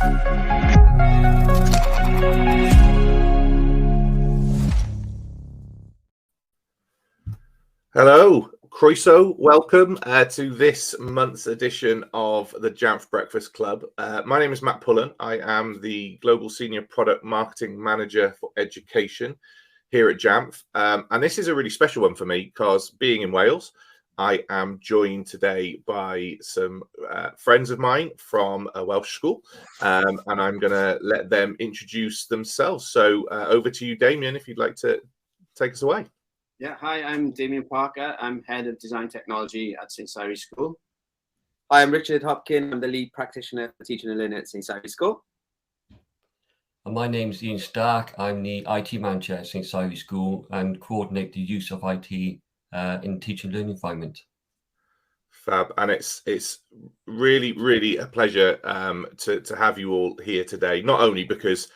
Hello, Croeso. Welcome to this month's edition of the Jamf Breakfast Club. My name is Matt Pullen. I am the Global Senior Product Marketing Manager for Education here at Jamf. And this is a really special one for me because being in Wales, I am joined today by some friends of mine from a Welsh school, and I'm going to let them introduce themselves. So over to you, Damian, if you'd like to take us away. Yeah, hi, I'm Damian Parker. I'm Head of Design Technology at St Cyres School. Hi, I'm Richard Hopkin. I'm the Lead Practitioner for Teaching and Learning at St Cyres School. And my name is Ian Stark. I'm the IT Manager at St Cyres School and coordinate the use of IT in teaching and learning environment. Fab, and it's really a pleasure to have you all here today. Not only because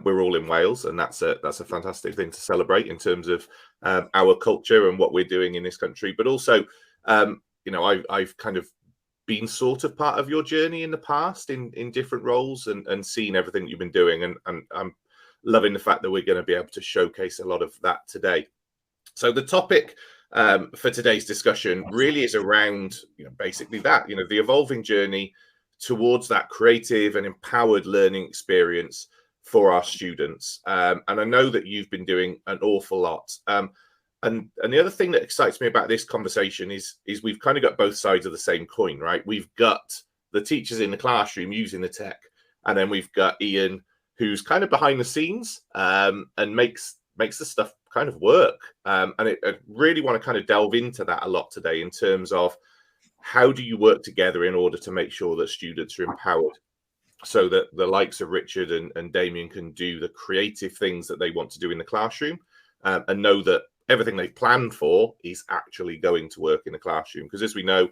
we're all in Wales, and that's a fantastic thing to celebrate in terms of our culture and what we're doing in this country, but also you know, I've kind of been sort of part of your journey in the past in different roles and seen everything you've been doing, and I'm loving the fact that we're going to be able to showcase a lot of that today. So the topic for today's discussion really is around, you know, basically that, you know, the evolving journey towards that creative and empowered learning experience for our students. And I know that you've been doing an awful lot. And the other thing that excites me about this conversation is we've kind of got both sides of the same coin, right? We've got the teachers in the classroom using the tech, and then we've got Ian, who's kind of behind the scenes and makes the stuff kind of work. And I really want to kind of delve into that a lot today in terms of how do you work together in order to make sure that students are empowered so that the likes of Richard and Damian can do the creative things that they want to do in the classroom and know that everything they've planned for is actually going to work in the classroom. Because as we know,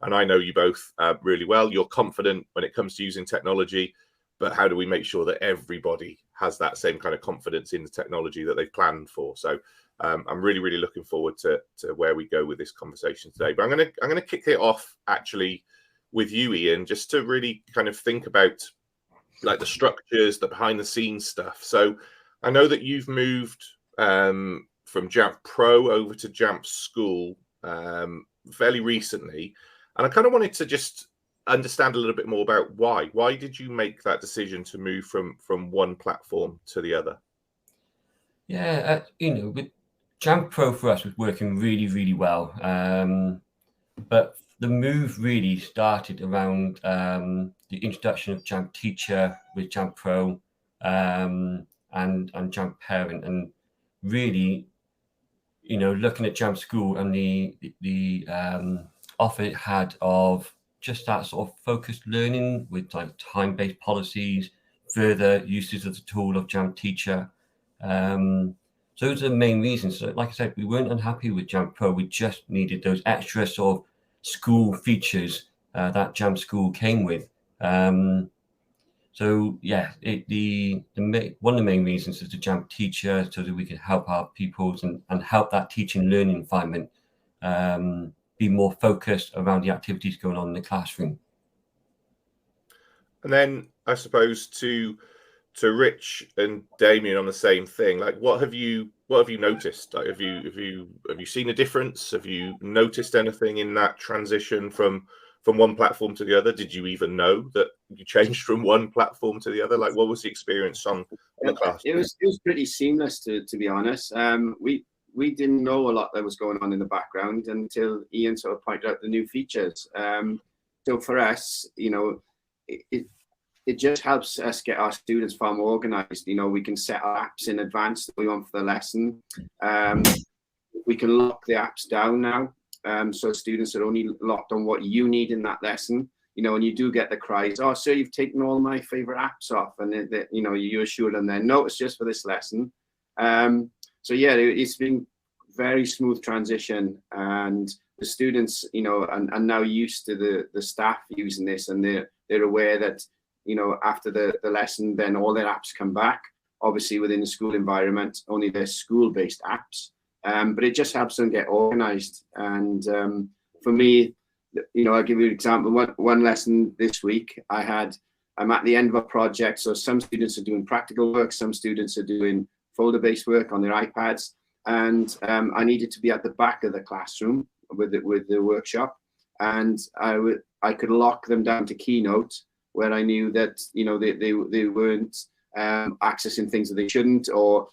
and I know you both really well, you're confident when it comes to using technology, but how do we make sure that everybody has that same kind of confidence in the technology that they've planned for? So I'm really looking forward to where we go with this conversation today. But I'm gonna kick it off actually with you, Ian, just to really kind of think about like the structures, the behind the scenes stuff. So I know that you've moved from Jamf Pro over to Jamf School fairly recently, and I kind of wanted to just understand a little bit more about why did you make that decision to move from one platform to the other? Yeah, you know, with Jamf Pro for us was working really well, but the move really started around the introduction of Jamf Teacher with Jamf Pro and Jamf Parent, and really, you know, looking at Jamf School and the offer it had of just that sort of focused learning with like time-based policies, further uses of the tool of Jamf Teacher. So those are the main reasons. So like I said, we weren't unhappy with Jamf Pro. We just needed those extra sort of school features that Jamf School came with. So yeah, one of the main reasons is the Jamf Teacher, so that we can help our pupils and help that teaching learning environment be more focused around the activities going on in the classroom. And then I suppose to Rich and Damian on the same thing, like what have you noticed? Like have you seen a difference? Have you noticed anything in that transition from one platform to the other? Did you even know that you changed from one platform to the other? Like what was the experience on the class? It was pretty seamless to be honest. We didn't know a lot that was going on in the background until Ian sort of pointed out the new features. So for us, you know, it just helps us get our students far more organized. You know, we can set our apps in advance that we want for the lesson. We can lock the apps down now. So students are only locked on what you need in that lesson. You know, and you do get the cries, oh, so you've taken all my favorite apps off, and you know, you assure them then, no, it's just for this lesson. So yeah, it's been very smooth transition, and the students, you know, are now used to the staff using this, and they're aware that, you know, after the lesson, then all their apps come back. Obviously, within the school environment, only their school-based apps, but it just helps them get organized. And for me, you know, I'll give you an example. One lesson this week, I had I'm at the end of a project. So some students are doing practical work, some students are doing folder-based work on their iPads, and I needed to be at the back of the classroom with the workshop, and I could lock them down to Keynote, where I knew that, you know, they weren't accessing things that they shouldn't, or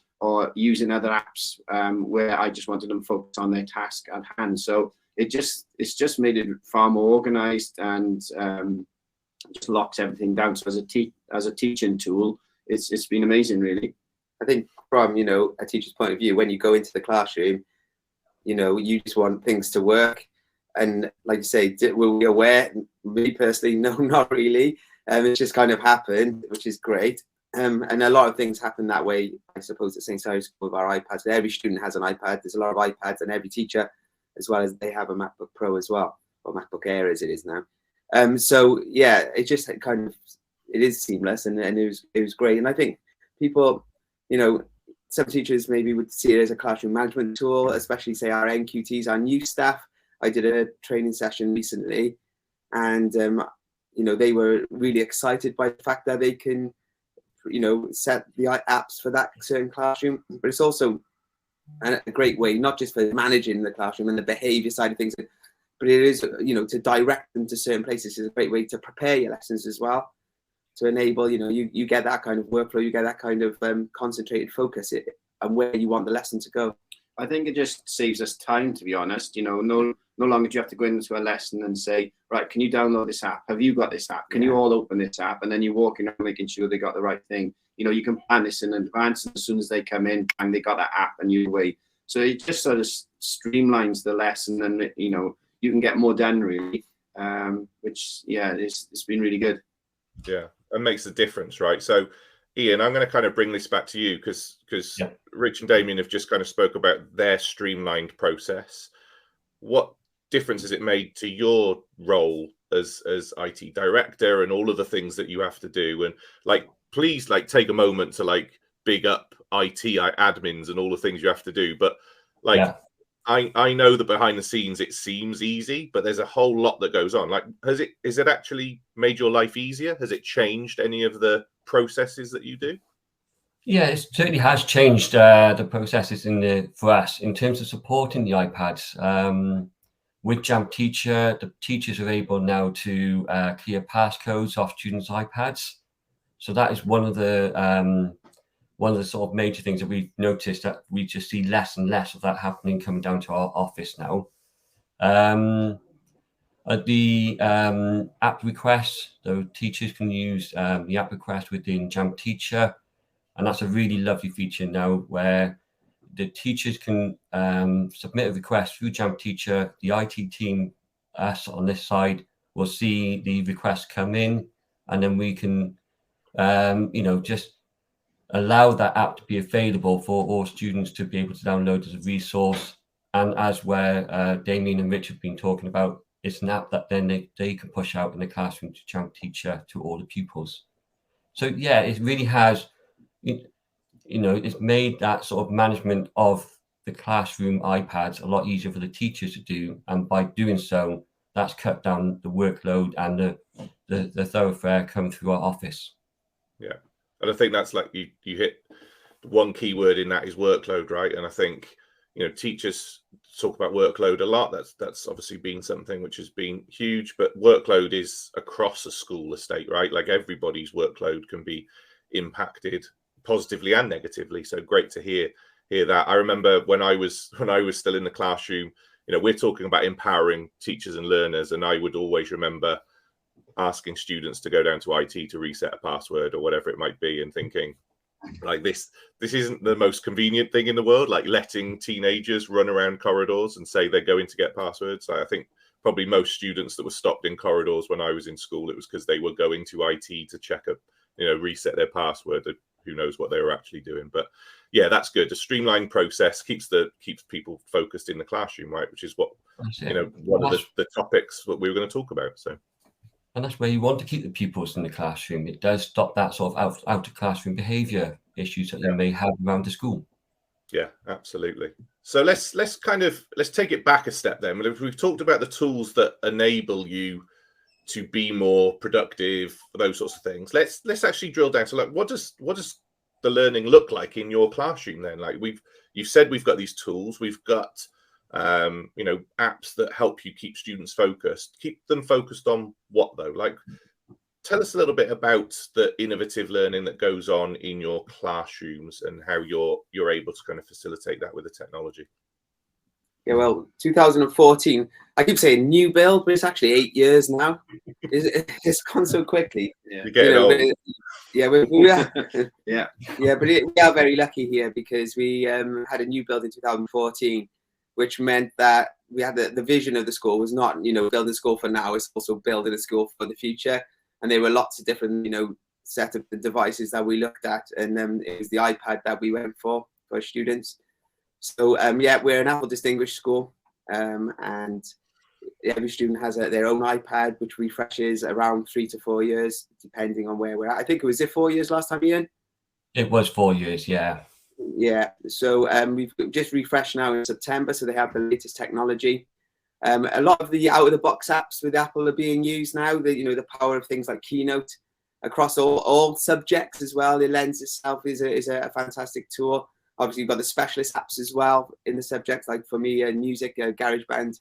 using other apps, where I just wanted them focused on their task at hand. So it's just made it far more organized, and just locks everything down. So as a teaching tool, it's been amazing, really. I think from, you know, a teacher's point of view, when you go into the classroom, you know, you just want things to work. And like you say, were we aware? Me personally, no, not really. It's just kind of happened, which is great. And a lot of things happen that way, I suppose, at St Cyres School with our iPads. Every student has an iPad. There's a lot of iPads, and every teacher, as well as they have a MacBook Pro as well, or MacBook Air as it is now. So yeah, it just kind of, it is seamless, and it was great. And I think people, you know, some teachers maybe would see it as a classroom management tool, especially say our NQTs, our new staff. I did a training session recently, and you know, they were really excited by the fact that they can, you know, set the apps for that certain classroom. But it's also a great way, not just for managing the classroom and the behavior side of things, but it is, you know, to direct them to certain places is a great way to prepare your lessons as well, to enable, you know, you get that kind of workflow, you get that kind of concentrated focus and where you want the lesson to go. I think it just saves us time, to be honest. You know, no longer do you have to go into a lesson and say, right, can you download this app? Have you got this app? Can you all open this app? And then you're walking around making sure they got the right thing. You know, you can plan this in advance, and as soon as they come in, and they got that app, and you wait. So it just sort of streamlines the lesson, and, you know, you can get more done, really, which, yeah, it's been really good. Yeah, and makes a difference, right? So Ian, I'm going to kind of bring this back to you because Rich and Damian have just kind of spoke about their streamlined process. What difference has it made to your role as IT director and all of the things that you have to do? And like, please, like, take a moment to like big up IT admins and all the things you have to do. But like, I know that behind the scenes it seems easy, but there's a whole lot that goes on. Like, has it actually made your life easier? Has it changed any of the processes that you do? Yeah, it certainly has changed the processes for us in terms of supporting the iPads. With Jamf Teacher, the teachers are able now to clear passcodes off students' iPads. So that is one of the sort of major things that we've noticed, that we just see less and less of that happening coming down to our office now. The app requests, the teachers can use the app request within Jamf Teacher, and that's a really lovely feature now where the teachers can submit a request through Jamf Teacher. The IT team, us on this side, will see the request come in, and then we can, you know, just allow that app to be available for all students to be able to download as a resource. And as where Damian and Rich have been talking about, it's an app that then they can push out in the classroom to Jamf Teacher to all the pupils. So yeah, it really has, you know, it's made that sort of management of the classroom iPads a lot easier for the teachers to do. And by doing so, that's cut down the workload and the thoroughfare coming through our office. Yeah. And I think that's like you hit one key word in that is workload, right? And I think, you know, teachers talk about workload a lot. That's obviously been something which has been huge, but workload is across a school estate, right? Like everybody's workload can be impacted positively and negatively. So great to hear that. I remember when I was still in the classroom, you know, we're talking about empowering teachers and learners, and I would always remember asking students to go down to IT to reset a password or whatever it might be, and thinking, like, this isn't the most convenient thing in the world, like letting teenagers run around corridors and say they're going to get passwords. I think probably most students that were stopped in corridors when I was in school, it was because they were going to IT to check reset their password. Who knows what they were actually doing. But yeah, that's good. A streamlined process keeps people focused in the classroom, right? Which is what, you know, one of the topics that we were going to talk about. So. And that's where you want to keep the pupils in the classroom. It does stop that sort of out of classroom behaviour issues that you may have around the school. Yeah, absolutely. So let's take it back a step then. We've talked about the tools that enable you to be more productive, those sorts of things. Let's actually drill down. So, like, what does the learning look like in your classroom then? Like, you've said we've got these tools, we've got apps that help you keep students focused. Keep them focused on what though? Like, tell us a little bit about the innovative learning that goes on in your classrooms and how you're able to kind of facilitate that with the technology. Yeah, well, 2014, I keep saying new build, but it's actually 8 years now. It's gone so quickly. Yeah, we are. yeah, but we are very lucky here because we had a new build in 2014, which meant that we had the vision of the school was not, building a school for now, it's also building a school for the future. And there were lots of different, set of devices that we looked at, and it was the iPad that we went for students. So we're an Apple distinguished school, and every student has their own iPad, which refreshes around 3 to 4 years, depending on where we're at. I think was it 4 years last time, Ian? It was 4 years, yeah. Yeah. So we've just refreshed now in September, so they have the latest technology. A lot of the out-of-the-box apps with Apple are being used now. The power of things like Keynote across all subjects as well. The Lens itself is a fantastic tool. Obviously, you've got the specialist apps as well in the subjects. Like for me, music, GarageBand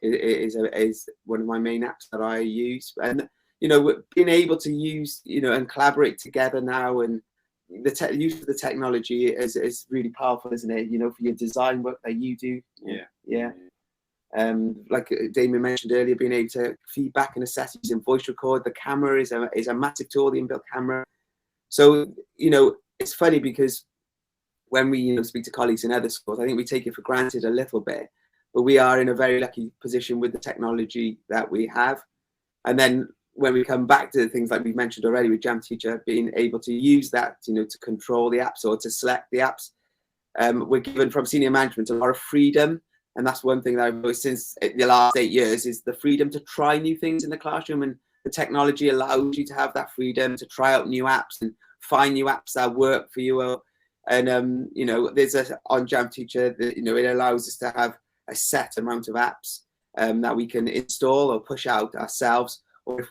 is one of my main apps that I use. And being able to use and collaborate together now, and the use of the technology is really powerful, isn't it? For your design work that you do. Yeah. Like Damian mentioned earlier, being able to feedback and assess using voice record. The camera is a massive tool, the inbuilt camera. So it's funny because when we speak to colleagues in other schools, I think we take it for granted a little bit, but we are in a very lucky position with the technology that we have. And then when we come back to things like we've mentioned already with Jamf Teacher, being able to use that to control the apps or to select the apps, we're given from senior management a lot of freedom. And that's one thing that I've noticed since the last 8 years is the freedom to try new things in the classroom, and the technology allows you to have that freedom to try out new apps and find new apps that work for you. And there's on Jamf Teacher, it allows us to have a set amount of apps that we can install or push out ourselves. Or if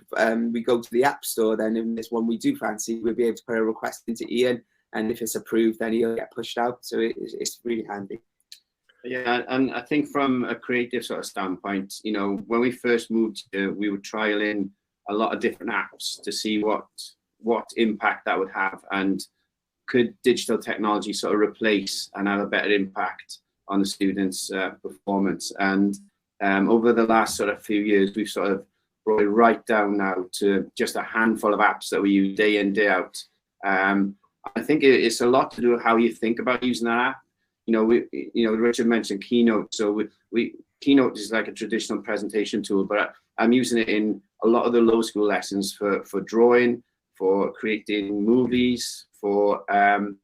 we go to the App Store, then if there's one we do fancy, we'll be able to put a request into Ian, and if it's approved, then he'll get pushed out. So it's really handy. Yeah, and I think from a creative sort of standpoint, when we first moved here, we were trialing a lot of different apps to see what impact that would have, and could digital technology sort of replace and have a better impact on the students' performance. And over the last sort of few years, we've sort of brought it right down now to just a handful of apps that we use day in, day out. I think it's a lot to do with how you think about using that app. Richard mentioned Keynote. So Keynote is like a traditional presentation tool, but I'm using it in a lot of the low school lessons for drawing, for creating movies, for I've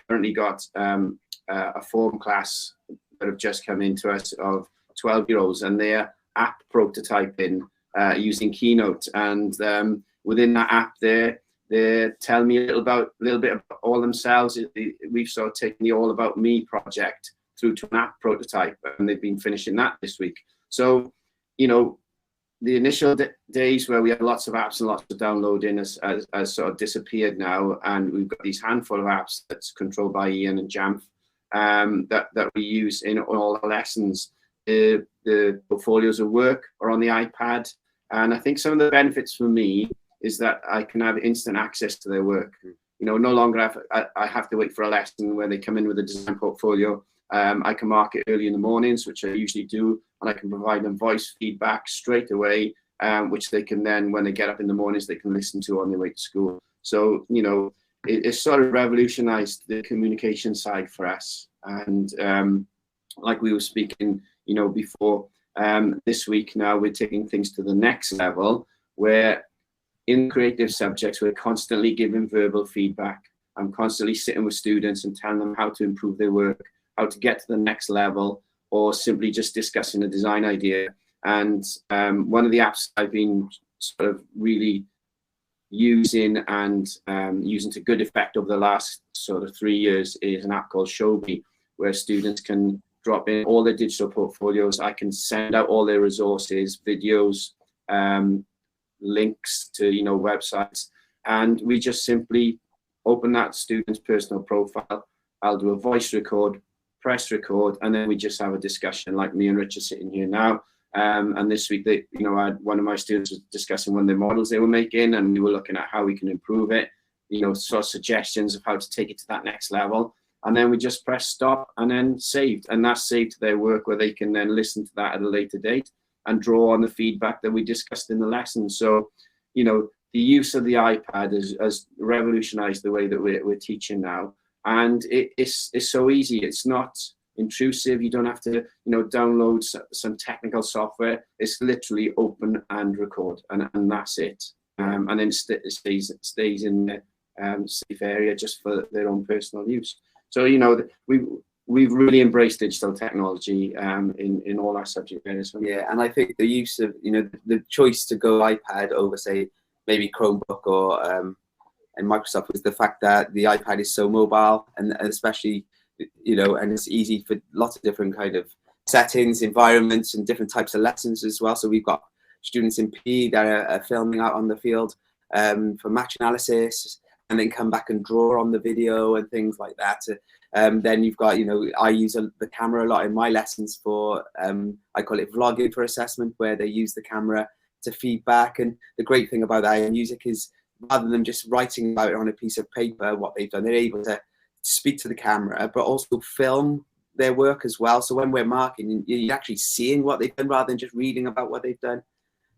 currently got a form class that have just come into us of 12-year-olds, and they're app prototyping using Keynote, and within that app they tell me a little bit about all themselves. We've sort of taken the All About Me project through to an app prototype, and they've been finishing that this week. So, the initial days where we had lots of apps and lots of downloading has sort of disappeared now, and we've got these handful of apps that's controlled by Ian and Jamf that we use in all the lessons. The portfolios of work are on the iPad, and I think some of the benefits for me is that I can have instant access to their work. No longer I have to wait for a lesson where they come in with a design portfolio. I can mark it early in the mornings, which I usually do, and I can provide them voice feedback straight away, which they can then, when they get up in the mornings, they can listen to on their way to school. So, it's sort of revolutionized the communication side for us. And like we were speaking, before, this week now we're taking things to the next level, where in creative subjects, we're constantly giving verbal feedback. I'm constantly sitting with students and telling them how to improve their work, how to get to the next level, or simply just discussing a design idea. And one of the apps I've been sort of really using and using to good effect over the last sort of 3 years is an app called Showbie, where students can drop in all their digital portfolios. I can send out all their resources, videos, links to, you know, websites, and we just simply open that student's personal profile. I'll do a voice record, press record, and then we just have a discussion like me and Rich are sitting here now. And this week, they, you know, one of my students was discussing one of the models they were making, and we were looking at how we can improve it, you know, sort of suggestions of how to take it to that next level. And then we just press stop and then saved, and that's saved to their work, where they can then listen to that at a later date and draw on the feedback that we discussed in the lesson. So, you know, the use of the iPad has revolutionized the way that we're teaching now. And it's so easy. It's not intrusive. You don't have to, you know, download some technical software. It's literally open and record, and that's it. And then it stays in the safe area just for their own personal use. So, you know, we've really embraced digital technology in all our subject areas. Yeah, and I think the use of, you know, the choice to go iPad over, say, maybe Chromebook or and Microsoft, was the fact that the iPad is so mobile, and especially, you know, and it's easy for lots of different kind of settings, environments, and different types of lessons as well. So we've got students in PE that are filming out on the field for match analysis, and then come back and draw on the video and things like that. Then you've got, you know, I use the camera a lot in my lessons for, I call it vlogging for assessment, where they use the camera to feedback. And the great thing about AI music is, rather than just writing about it on a piece of paper, what they've done, they're able to speak to the camera, but also film their work as well. So when we're marking, you're actually seeing what they've done rather than just reading about what they've done.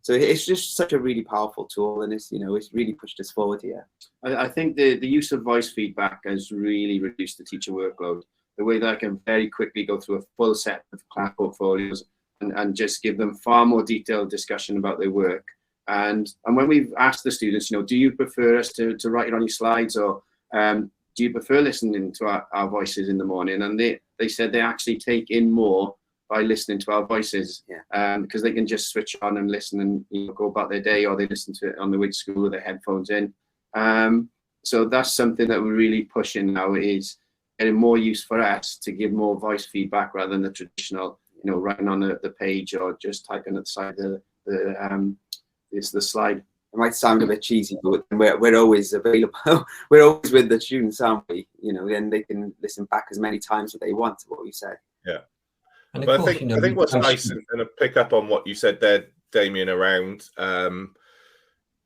So it's just such a really powerful tool, and it's, you know, it's really pushed us forward here. I think the use of voice feedback has really reduced the teacher workload. The way that I can very quickly go through a full set of class portfolios and just give them far more detailed discussion about their work. And when we've asked the students, you know, do you prefer us to write it on your slides, or do you prefer listening to our voices in the morning? And they said they actually take in more by listening to our voices, because they can just switch on and listen and, you know, go about their day, or they listen to it on the way to school with their headphones in. So that's something that we're really pushing now, is getting more use for us to give more voice feedback rather than the traditional, you know, writing on the page or just typing at the side of the slide. It might sound a bit cheesy, but we're always available. We're always with the students, aren't we? You know, and they can listen back as many times as they want to what we say. Yeah. And but course, I think what's nice, and to pick up on what you said there, Damian, around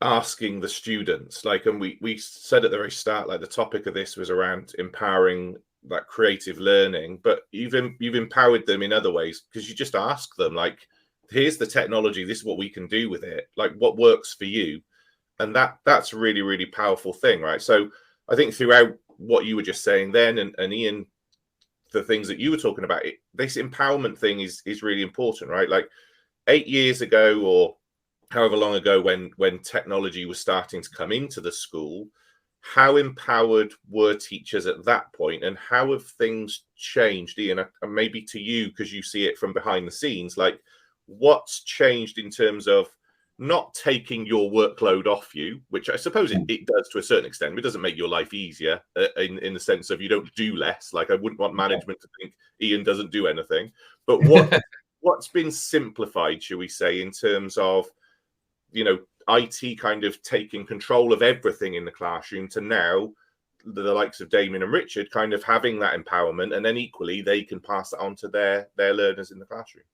asking the students, like, and we said at the very start, like, the topic of this was around empowering that creative learning, but you've empowered them in other ways, because you just ask them, like, here's the technology, this is what we can do with it, like, what works for you. And that's a really, really powerful thing, right? So I think throughout what you were just saying then, and Ian, the things that you were talking about, this empowerment thing is really important, right? Like 8 years ago, or however long ago, when technology was starting to come into the school, how empowered were teachers at that point, and how have things changed? Ian, and maybe to you, because you see it from behind the scenes, like, what's changed in terms of not taking your workload off you, which I suppose it does to a certain extent. It doesn't make your life easier in the sense of you don't do less. Like, I wouldn't want management to think Ian doesn't do anything. But what's been simplified, shall we say, in terms of, you know, IT kind of taking control of everything in the classroom, to now the likes of Damien and Richard kind of having that empowerment, and then equally they can pass that on to their learners in the classroom.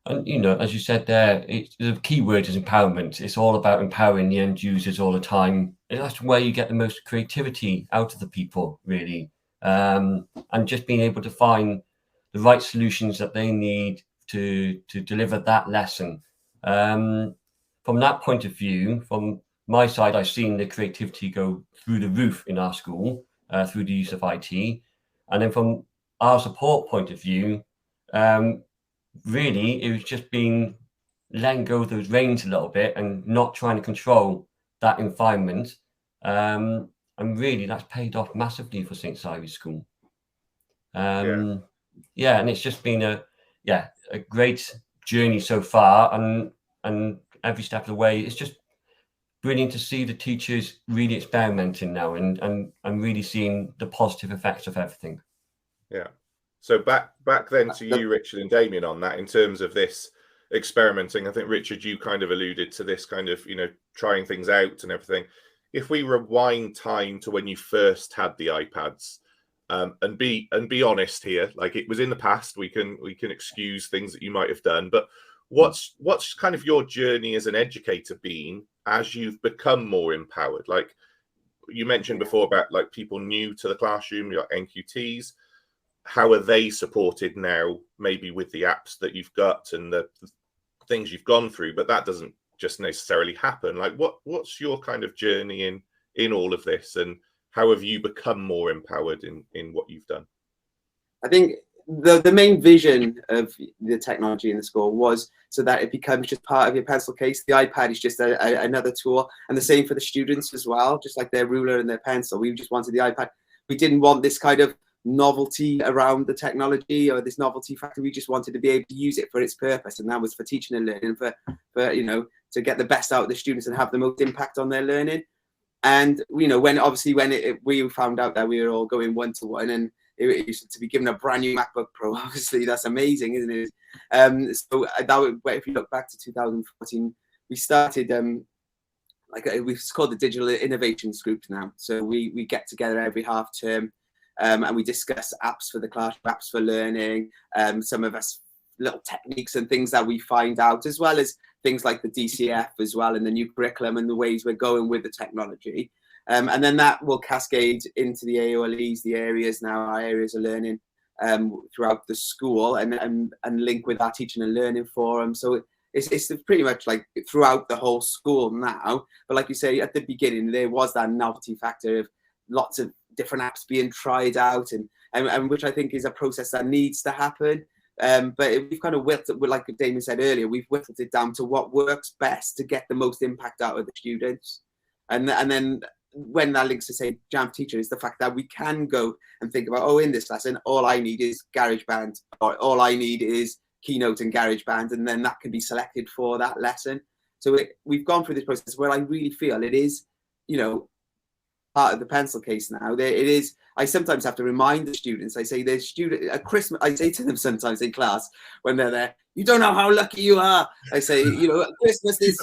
And, you know, as you said there, the key word is empowerment. It's all about empowering the end users all the time. And that's where you get the most creativity out of the people, really. And just being able to find the right solutions that they need to deliver that lesson. From that point of view, from my side, I've seen the creativity go through the roof in our school through the use of IT. And then from our support point of view, really, it was just being letting go of those reins a little bit and not trying to control that environment. And really, that's paid off massively for St Cyres School. And it's just been a great journey so far. And every step of the way, it's just brilliant to see the teachers really experimenting now and really seeing the positive effects of everything. Yeah. So back then to you, Richard and Damian, on that in terms of this experimenting. I think, Richard, you kind of alluded to this kind of, you know, trying things out and everything. If we rewind time to when you first had the iPads, and be honest here, like, it was in the past, we can excuse things that you might have done, but what's kind of your journey as an educator been as you've become more empowered? Like you mentioned before about like people new to the classroom, your NQTs. How are they supported now, maybe with the apps that you've got and the things you've gone through? But that doesn't just necessarily happen. Like what's your kind of journey in all of this, and how have you become more empowered in what you've done? I think the main vision of the technology in the school was so that it becomes just part of your pencil case. The iPad is just another tool, and the same for the students as well, just like their ruler and their pencil. We just wanted the iPad. We didn't want this kind of novelty around the technology or this novelty factor. We just wanted to be able to use it for its purpose, and that was for teaching and learning, for you know, to get the best out of the students and have the most impact on their learning. And you know, when we found out that we were all going one-to-one, and it used to be given a brand new MacBook Pro, obviously that's amazing, isn't it? So that if you look back to 2014, we started we've called the Digital Innovations Group now. So we get together every half term. And we discuss apps for the class, apps for learning, some of us little techniques and things that we find out, as well as things like the DCF as well, and the new curriculum and the ways we're going with the technology. And then that will cascade into the AOLEs, the areas now, our areas of learning throughout the school, and link with our teaching and learning forum. So it's pretty much like throughout the whole school now. But like you say, at the beginning, there was that novelty factor of lots of different apps being tried out, and which I think is a process that needs to happen. But we've kind of whittled, like Damian said earlier, we've whittled it down to what works best to get the most impact out of the students. And then when that links to, say, Jamf Teacher, is the fact that we can go and think about, oh, in this lesson, all I need is GarageBand, or all I need is Keynote and GarageBand, and then that can be selected for that lesson. So we've gone through this process where I really feel it is, you know, part of the pencil case now. It is. I sometimes have to remind the students. I say there's student at Christmas. I say to them sometimes in class when they're there, you don't know how lucky you are. I say, you know, at Christmas there's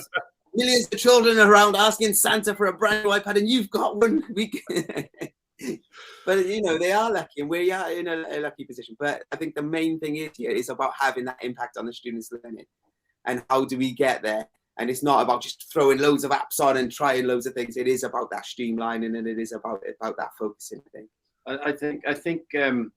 millions of children around asking Santa for a brand new iPad, and you've got one. But you know, they are lucky, and we are in a lucky position. But I think the main thing is about having that impact on the students' learning, and how do we get there? And it's not about just throwing loads of apps on and trying loads of things. It is about that streamlining, and it is about that focusing thing. I think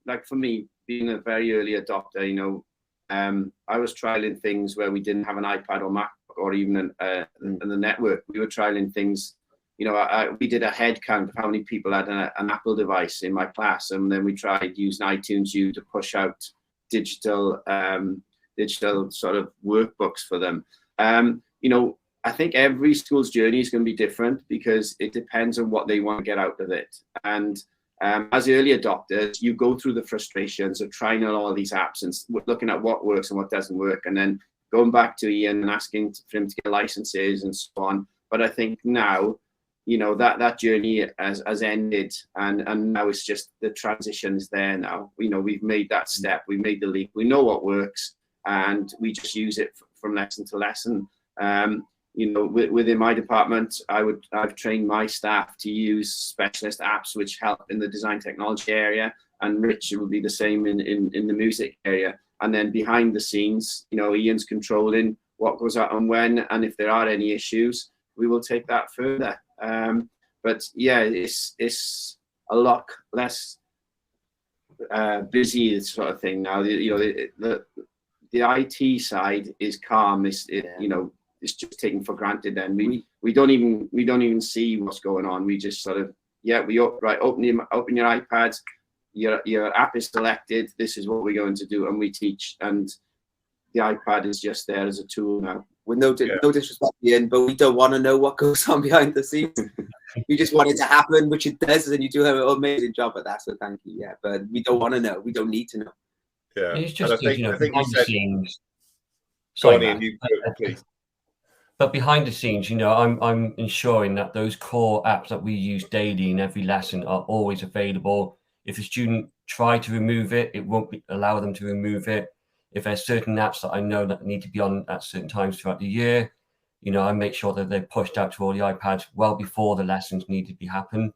like for me, being a very early adopter, you know, I was trialing things where we didn't have an iPad or Mac or even the network. We were trialing things, you know, we did a head count of how many people had an Apple device in my class, and then we tried using iTunes U to push out digital sort of workbooks for them. You know, I think every school's journey is going to be different because it depends on what they want to get out of it. And as early adopters, you go through the frustrations of trying on all these apps and looking at what works and what doesn't work, and then going back to Ian and asking for him to get licenses and so on. But I think now, you know, that journey has ended, and now it's just the transition's there now. You know, we've made that step, we made the leap, we know what works, and we just use it from lesson to lesson. You know, within my department, I've trained my staff to use specialist apps which help in the design technology area, and Richard will be the same in the music area. And then behind the scenes, you know, Ian's controlling what goes out and when, and if there are any issues, we will take that further. But yeah, it's a lot less busy sort of thing now. You know, the IT side is calm. You know, it's just taken for granted. Then we don't even see what's going on. We just sort of, open your iPads, your app is selected. This is what we're going to do, and we teach. And the iPad is just there as a tool now. With no disrespect, Ian, but we don't want to know what goes on behind the scenes. We just want it to happen, which it does, and you do have an amazing job at that. So thank you. Yeah, but we don't want to know. We don't need to know. Yeah, it's just I think behind the scenes. Sorry, Ian, you please. But behind the scenes, you know, I'm ensuring that those core apps that we use daily in every lesson are always available. If a student try to remove it, it won't allow them to remove it. If there's certain apps that I know that need to be on at certain times throughout the year, you know, I make sure that they're pushed out to all the iPads well before the lessons need to be happen.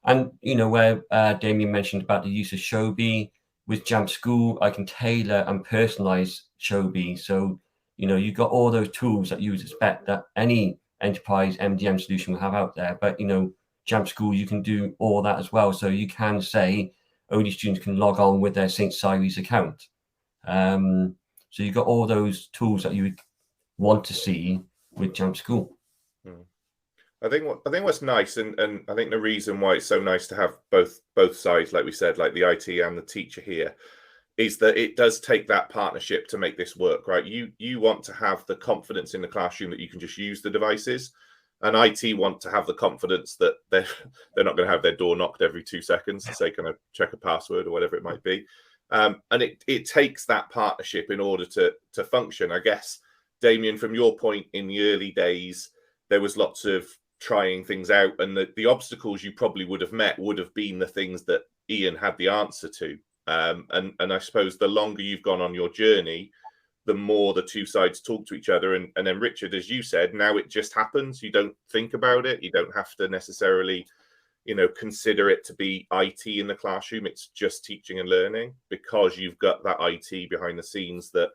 And, you know, where Damian mentioned about the use of Shobi, with Jamf School, I can tailor and personalize Shobi. So, you know, you've got all those tools that you would expect that any enterprise MDM solution will have out there. But, you know, Jamf School, you can do all that as well. So you can say only students can log on with their St Cyres account. So you've got all those tools that you would want to see with Jamf School. I think what's nice, and I think the reason why it's so nice to have both sides, like we said, like the IT and the teacher here, is that it does take that partnership to make this work, right? You want to have the confidence in the classroom that you can just use the devices, and IT want to have the confidence that they're not going to have their door knocked every 2 seconds to say, can I check a password or whatever it might be. And it takes that partnership in order to function. I guess, Damian, from your point, in the early days, there was lots of trying things out, and the obstacles you probably would have met would have been the things that Ian had the answer to. And I suppose the longer you've gone on your journey, the more the two sides talk to each other. And then, Richard, as you said, now it just happens. You don't think about it. You don't have to necessarily, you know, consider it to be IT in the classroom. It's just teaching and learning, because you've got that IT behind the scenes that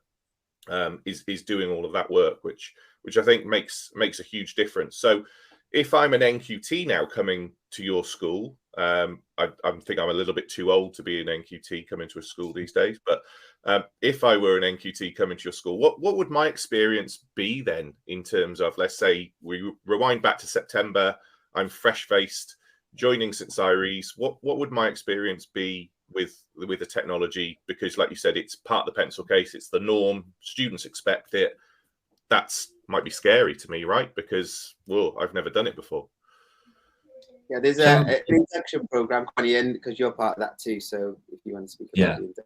is doing all of that work, which I think makes a huge difference. So if I'm an NQT now coming to your school, I think I'm a little bit too old to be an NQT coming to a school these days, but if I were an NQT coming to your school, what would my experience be then, in terms of, let's say we rewind back to September, I'm fresh-faced, joining St Cyres, what would my experience be with the technology? Because like you said, it's part of the pencil case, it's the norm, students expect it. That's might be scary to me, right? Because, well, I've never done it before. Yeah, there's an induction program, Ian, because you're part of that too. So if you want to speak about the induction.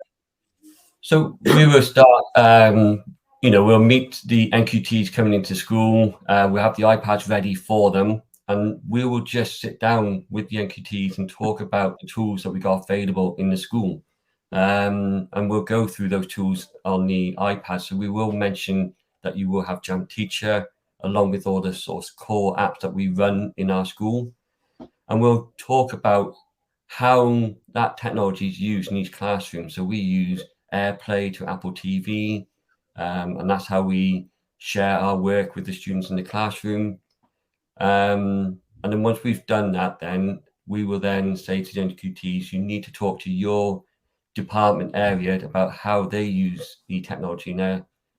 So we will start, you know, we'll meet the NQTs coming into school. We'll have the iPads ready for them, and we will just sit down with the NQTs and talk about the tools that we got available in the school. And we'll go through those tools on the iPad. So we will mention that you will have Jamf Teacher, along with all the sort of core apps that we run in our school. And we'll talk about how that technology is used in each classroom. So we use AirPlay to Apple TV, and that's how we share our work with the students in the classroom. And then once we've done that, then we will then say to the NQTs, you need to talk to your department area about how they use the technology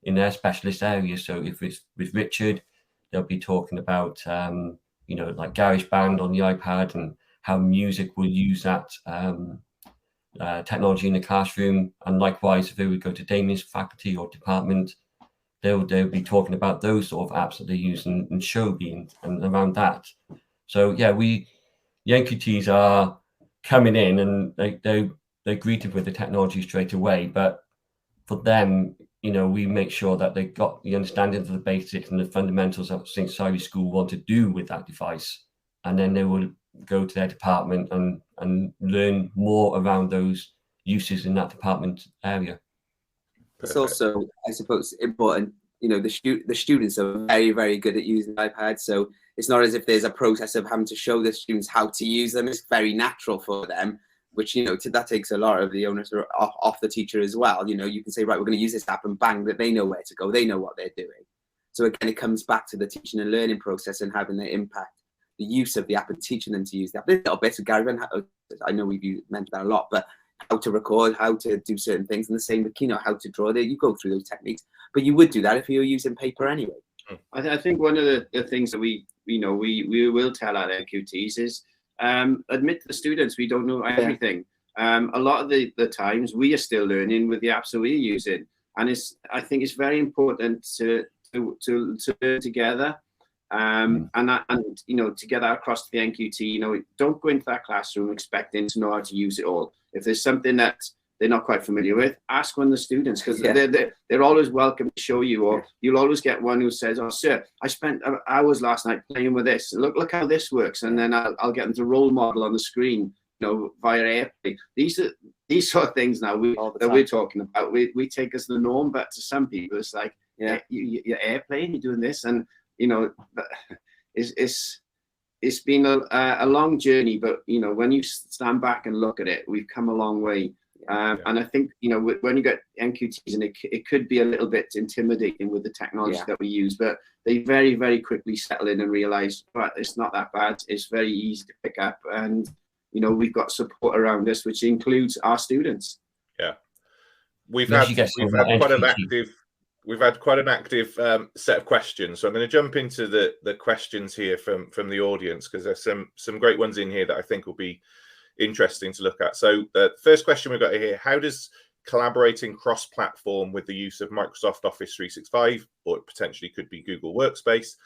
in their specialist area. So if it's with Richard, they'll be talking about, you know, like GarageBand on the iPad and how music will use that technology in the classroom. And likewise, if they would go to Damian's faculty or department, they'll be talking about those sort of apps that they use in Shobi and around that. So yeah, the NQTs are coming in and they're greeted with the technology straight away. But for them, you know, we make sure that they got the understanding of the basics and the fundamentals of St Cyres School want to do with that device, and then they will go to their department and learn more around those uses in that department area. It's also, I suppose, important. You know, the students are very, very good at using iPads, so it's not as if there's a process of having to show the students how to use them. It's very natural for them, which, you know, that takes a lot of the onus off the teacher as well. You know, you can say, right, we're going to use this app, and bang, that they know where to go, they know what they're doing. So again, it comes back to the teaching and learning process and having the impact, the use of the app and teaching them to use the app. There's little bits of GarageBand, I know we've mentioned that a lot, but how to record, how to do certain things, and the same with Keynote, how to draw there. You go through those techniques, but you would do that if you were using paper anyway. I think one of the things that we will tell our NQTs is admit to the students we don't know everything. A lot of the times we are still learning with the apps that we're using, and I think it's very important to learn together, and you know, to get that across to the NQT. You know, don't go into that classroom expecting to know how to use it all. If there's something that they're not quite familiar with, ask one of the students, because they're always welcome to show you, or you'll always get one who says, oh sir, I spent hours last night playing with this, look how this works, and then I'll get them to role model on the screen via airplane. These sort of things now that we're talking about. We take as the norm, but to some people it's like, you're airplane, you're doing this, and it's been a long journey. But when you stand back and look at it, we've come a long way. And I think when you get NQTs, and it could be a little bit intimidating with the technology that we use, but they very, very quickly settle in and realize, right, it's not that bad. It's very easy to pick up, and we've got support around us, which includes our students. Yeah, we've had quite an active set of questions, so I'm going to jump into the questions here from the audience, because there's some great ones in here that I think will be interesting to look at. So the first question we've got here: how does collaborating cross-platform with the use of Microsoft Office 365, or it potentially could be Google Workspace,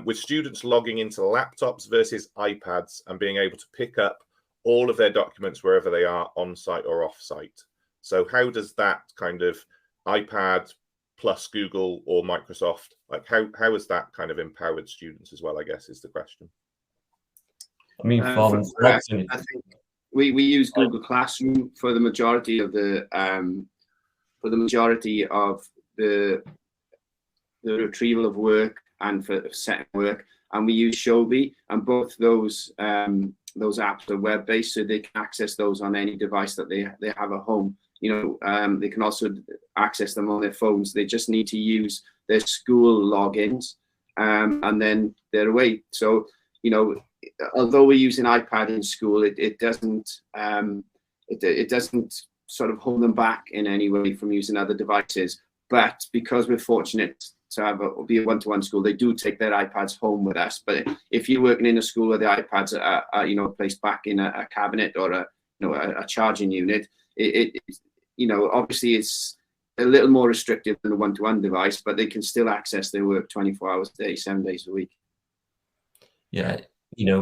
with students logging into laptops versus iPads and being able to pick up all of their documents wherever they are, on-site or off-site? So how does that kind of iPad plus Google or Microsoft, like how has that kind of empowered students as well, I guess, is the question. I mean, for us, I think we use Google Classroom for the majority of the retrieval of work and for setting work, and we use Shobi, and both those apps are web-based, so they can access those on any device that they have at home. They can also access them on their phones. They just need to use their school logins, and then they're away. So although we're using iPad in school, it doesn't sort of hold them back in any way from using other devices. But because we're fortunate to be a one-to-one school, they do take their iPads home with us. But if you're working in a school where the iPads are placed back in a cabinet or a charging unit, obviously it's a little more restrictive than a one-to-one device, but they can still access their work 24 hours a day, 7 days a week. Yeah.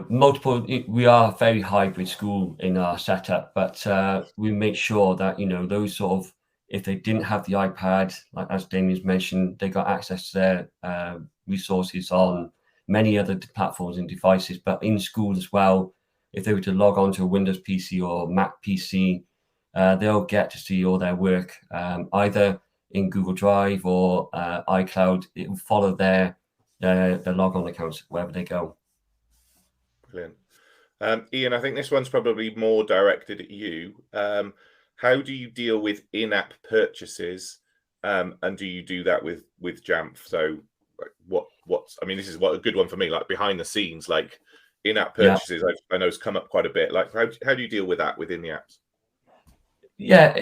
Multiple, we are a very hybrid school in our setup, but we make sure that, those sort of, if they didn't have the iPad, like as Damian's mentioned, they got access to their resources on many other platforms and devices, but in school as well, if they were to log on to a Windows PC or Mac PC, they'll get to see all their work, either in Google Drive or iCloud. It will follow their log-on accounts wherever they go. Brilliant. Ian, I think this one's probably more directed at you. How do you deal with in-app purchases, and do you do that with Jamf? So, this is a good one for me. Like behind the scenes, like in-app purchases, I know has come up quite a bit. Like how do you deal with that within the apps? Yeah,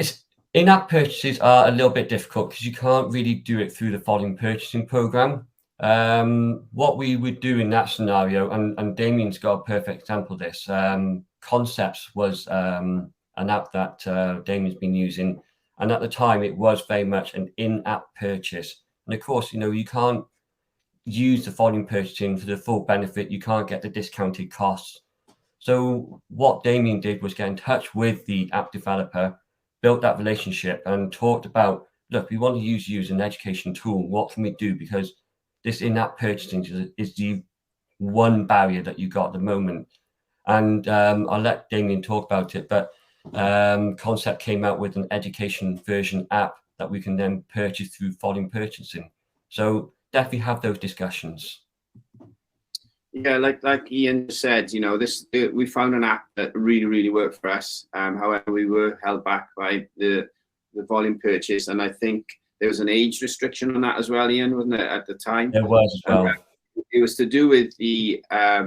in-app purchases are a little bit difficult because you can't really do it through the volume purchasing program. What we would do in that scenario, and Damian's got a perfect example of this. Concepts was an app that Damian's been using, and at the time it was very much an in-app purchase. And of course, you can't use the volume purchasing for the full benefit. You can't get the discounted costs. So what Damian did was get in touch with the app developer, built that relationship, and talked about, look, we want to use you as an education tool. What can we do? Because this in-app purchasing is the one barrier that you got at the moment. And I'll let Damian talk about it, but Concept came out with an education version app that we can then purchase through volume purchasing. So definitely have those discussions. Yeah, like Ian said, we found an app that really, really worked for us. However, we were held back by the volume purchase, and I think there was an age restriction on that as well, Ian, wasn't it, at the time? There was as well. It was to do with I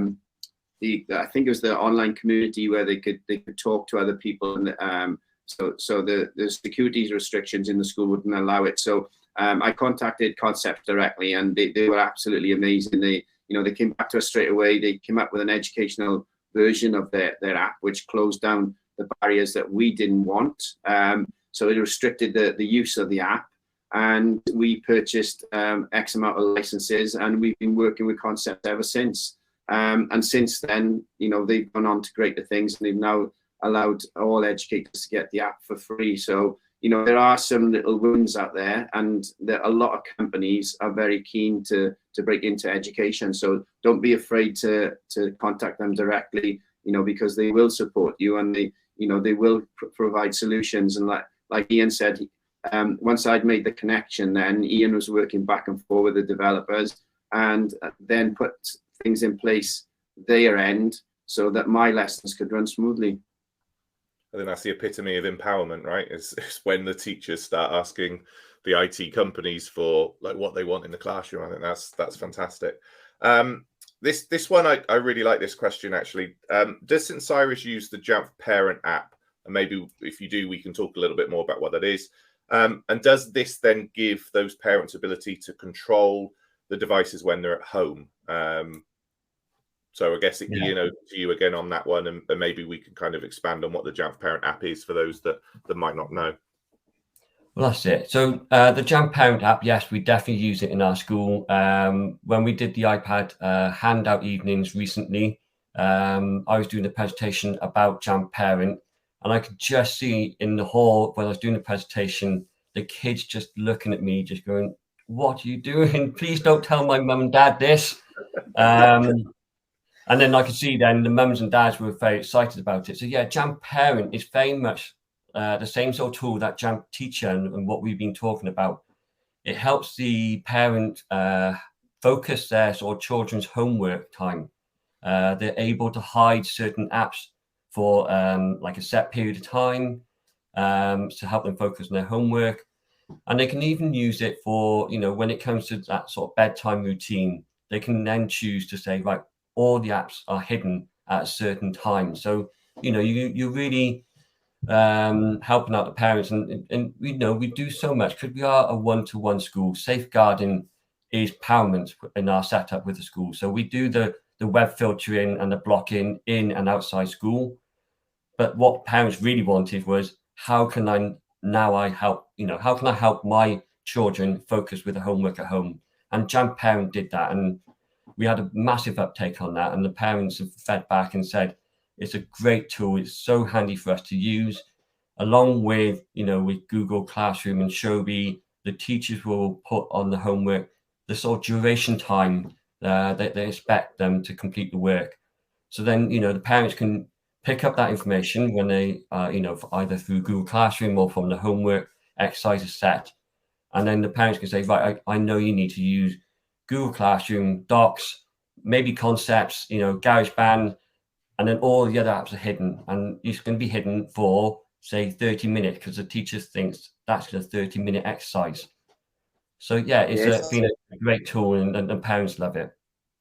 think it was the online community where they could talk to other people, and so the security restrictions in the school wouldn't allow it. So I contacted Concept directly, and they were absolutely amazing. They came back to us straight away. They came up with an educational version of their app, which closed down the barriers that we didn't want. So it restricted the use of the app, and we purchased X amount of licenses, and we've been working with Concept ever since. And since then, they've gone on to greater things, and they've now allowed all educators to get the app for free. So, there are some little wins out there, and a lot of companies are very keen to break into education. So don't be afraid to contact them directly. because they will support you, and they will provide solutions. And like Ian said, once I'd made the connection, then Ian was working back and forth with the developers, and then put things in place their end so that my lessons could run smoothly. I think that's the epitome of empowerment, right? It's when the teachers start asking the IT companies for like what they want in the classroom. I think that's fantastic. This one, I really like this question actually. Does St Cyres use the Jamf Parent app? And maybe if you do, we can talk a little bit more about what that is. And does this then give those parents ability to control the devices when they're at home? So I guess, Ian, over to you again on that one, and maybe we can kind of expand on what the Jamf Parent app is for those that might not know. Well, that's it. So the Jamf Parent app, yes, we definitely use it in our school. When we did the iPad handout evenings recently, I was doing a presentation about Jamf Parent, and I could just see in the hall when I was doing the presentation, the kids just looking at me, just going, "What are you doing? Please don't tell my mum and dad this." And then I could see then the mums and dads were very excited about it. So yeah, Jamf Parent is very much the same sort of tool that Jamf Teacher and what we've been talking about. It helps the parent focus their sort of children's homework time. They're able to hide certain apps for like a set period of time to help them focus on their homework. And they can even use it for, when it comes to that sort of bedtime routine, they can then choose to say, right, all the apps are hidden at a certain time. So, you're really helping out the parents. And we do so much because we are a one-to-one school. Safeguarding is paramount in our setup with the school. So we do the web filtering and the blocking in and outside school. But what parents really wanted was, how can I help my children focus with the homework at home? And Jamf Parent did that. And we had a massive uptake on that. And the parents have fed back and said, it's a great tool. It's so handy for us to use. Along with, with Google Classroom and Shobi, the teachers will put on the homework the sort of duration time that they expect them to complete the work. So then, the parents can pick up that information when they, either through Google Classroom or from the homework exercises set. And then the parents can say, right, I know you need to use Google Classroom, Docs, maybe Concepts, GarageBand, and then all the other apps are hidden. And it's going to be hidden for, say, 30 minutes because the teacher thinks that's a 30-minute exercise. So, yeah, it's been a great tool and parents love it.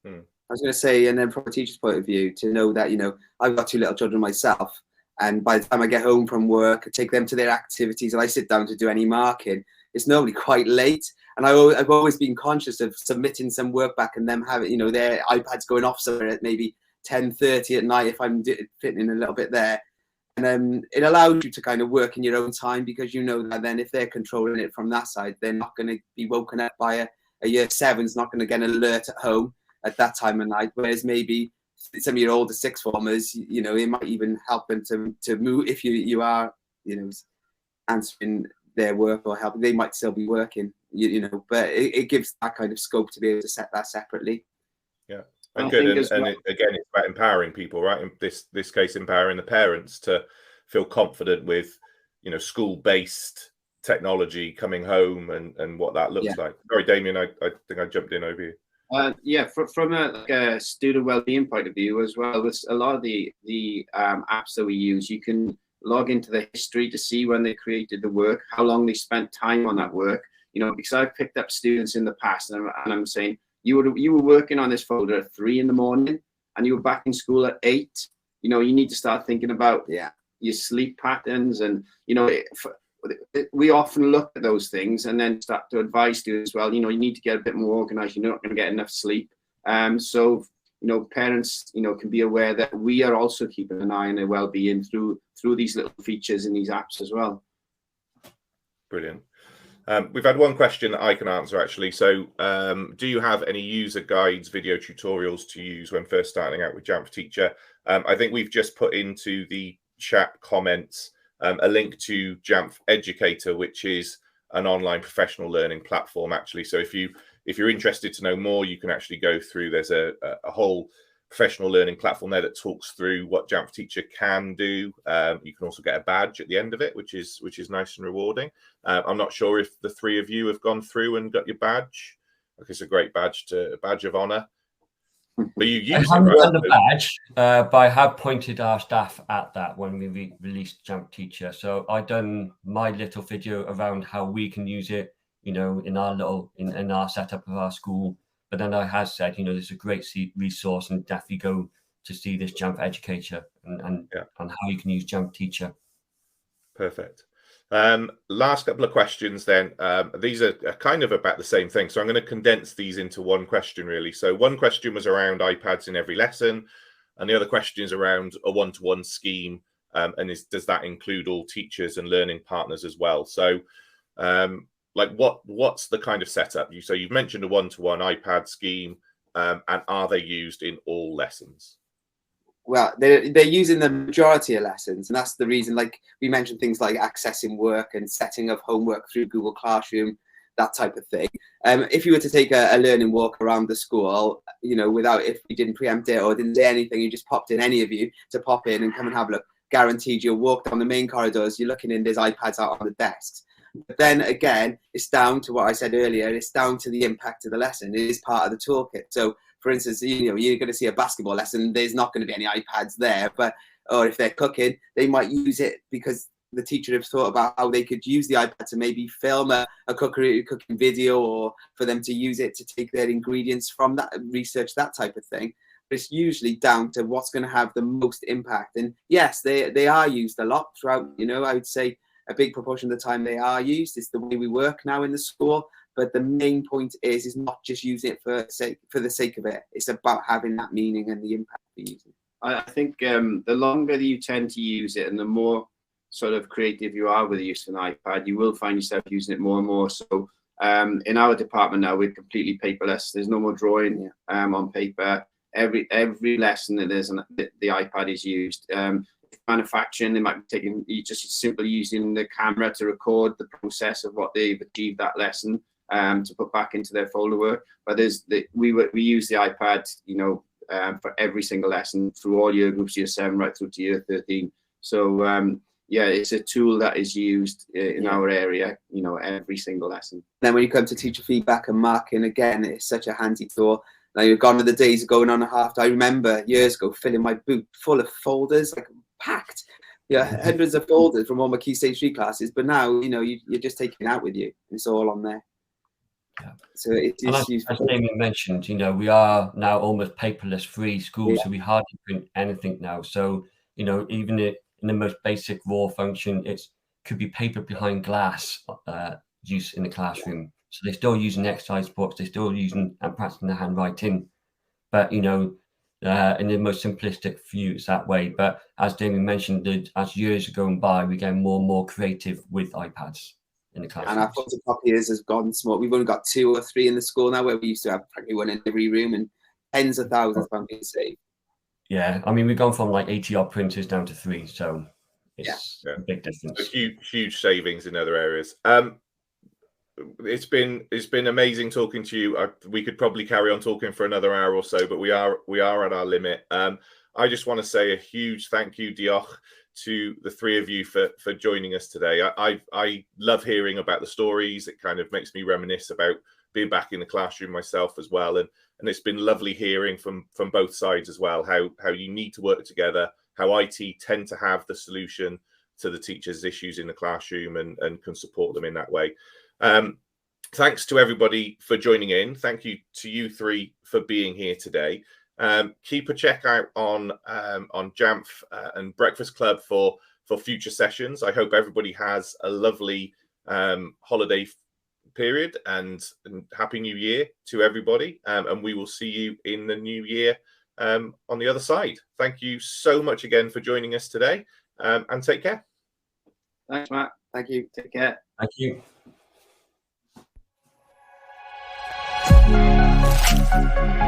I was going to say, and then from a teacher's point of view, to know that, I've got 2 little children myself. And by the time I get home from work, I take them to their activities and I sit down to do any marking. It's normally quite late. And I've always been conscious of submitting some work back and them having, their iPads going off somewhere at maybe 10:30 at night if I'm fitting in a little bit there. And it allows you to kind of work in your own time, because that then if they're controlling it from that side, they're not going to be woken up by a year 7's not going to get an alert at home at that time of night. Whereas maybe some of your older 6th formers, it might even help them to move if you are, answering their work or helping. They might still be working, but it gives that kind of scope to be able to set that separately. Yeah. And good. And again, it's about empowering people, right? In this case, empowering the parents to feel confident with, school-based technology coming home and what that looks like. Sorry, Damian, I think I jumped in over you. From a student well-being point of view as well, with a lot of the apps that we use, you can log into the history to see when they created the work, how long they spent time on that work. Because I've picked up students in the past, and I'm saying, you were working on this folder at 3 a.m. and you were back in school at 8. You need to start thinking about your sleep patterns, and we often look at those things and then start to advise students, well, you need to get a bit more organized. You're not going to get enough sleep. So parents can be aware that we are also keeping an eye on their well-being through these little features in these apps as well. Brilliant. We've had one question that I can answer, actually. So do you have any user guides, video tutorials to use when first starting out with Jamf Teacher? I think we've just put into the chat comments a link to Jamf Educator, which is an online professional learning platform, actually. So if you're interested to know more, you can actually go through. There's a whole professional learning platform there that talks through what Jamf Teacher can do. You can also get a badge at the end of it, which is nice and rewarding. I'm not sure if the three of you have gone through and got your badge. Okay, it's a great badge of honor. But you use I haven't it, done the badge, but I have pointed our staff at that when we released Jamf Teacher. So I've done my little video around how we can use it, in our setup of our school. But then I have said, there's a great resource, and definitely go to see this Jamf Educator and how you can use Jamf Teacher. Perfect. Last couple of questions then. These are kind of about the same thing, so I'm going to condense these into one question really. So one question was around iPads in every lesson, and the other question is around a one-to-one scheme, and does that include all teachers and learning partners as well? So what's the kind of setup? So you've mentioned a one-to-one iPad scheme, and are they used in all lessons? Well, they're using the majority of lessons, and that's the reason. Like we mentioned, things like accessing work and setting up homework through Google Classroom, that type of thing. If you were to take a learning walk around the school, if we didn't preempt it or didn't say anything, you just popped in, any of you, to pop in and come and have a look. Guaranteed, you'll walk down the main corridors, you're looking in, there's iPads out on the desks. But then again, it's down to what I said earlier. It's down to the impact of the lesson. It is part of the toolkit. So, for instance, you're going to see a basketball lesson. There's not going to be any iPads there, or if they're cooking, they might use it because the teacher has thought about how they could use the iPad to maybe film a cooking video, or for them to use it to take their ingredients from that, research, that type of thing. But it's usually down to what's going to have the most impact. And yes, they are used a lot throughout. I would say a big proportion of the time they are used. It's the way we work now in the school. But the main point is not just using it for the sake of it. It's about having that meaning and the impact for using it. I think the longer that you tend to use it and the more sort of creative you are with the use of an iPad, you will find yourself using it more and more. So in our department now, we're completely paperless. There's no more drawing on paper. Every lesson that the iPad is used. Manufacturing, they might be just simply using the camera to record the process of what they've achieved that lesson, to put back into their folder work. But we use the iPad, for every single lesson through all year groups, year 7 right through to year 13. So it's a tool that is used in our area, every single lesson. Then when you come to teacher feedback and marking, again, it's such a handy tool. Now you're gone with the days of going on a half. I remember years ago filling my boot full of folders, like packed, hundreds of folders from all my Key Stage 3 classes. But now, you're just taking it out with you. It's all on there. Yeah. So it's useful. As Damian mentioned, we are now almost paperless free school, so we hardly print anything now. So, even in the most basic raw function, it could be paper behind glass use in the classroom. So they're still using exercise books, they're still using and practicing their handwriting. But, in the most simplistic view, it's that way. But as Damian mentioned, as years are going by, we get more and more creative with iPads in the classroom. And our photocopiers has gone small. We've only got 2 or 3 in the school now, where we used to have practically one in every room, and tens of thousands of pounds being saved. Yeah, I mean, we've gone from like 80 odd printers down to 3, so it's a big difference. So huge savings in other areas. It's been amazing talking to you. We could probably carry on talking for another hour or so, but we are at our limit. I just want to say a huge thank you, Diolch, to the 3 of you for joining us today. I love hearing about the stories. It kind of makes me reminisce about being back in the classroom myself as well, and it's been lovely hearing from both sides as well, how you need to work together, how IT tend to have the solution to the teachers' issues in the classroom and can support them in that way. Thanks to everybody for joining in. Thank you to you 3 for being here today. Keep a check out on Jamf and Breakfast Club for future sessions. I hope everybody has a lovely holiday period and Happy New Year to everybody. And we will see you in the new year on the other side. Thank you so much again for joining us today, and take care. Thanks, Matt. Thank you. Take care. Thank you. Thank you.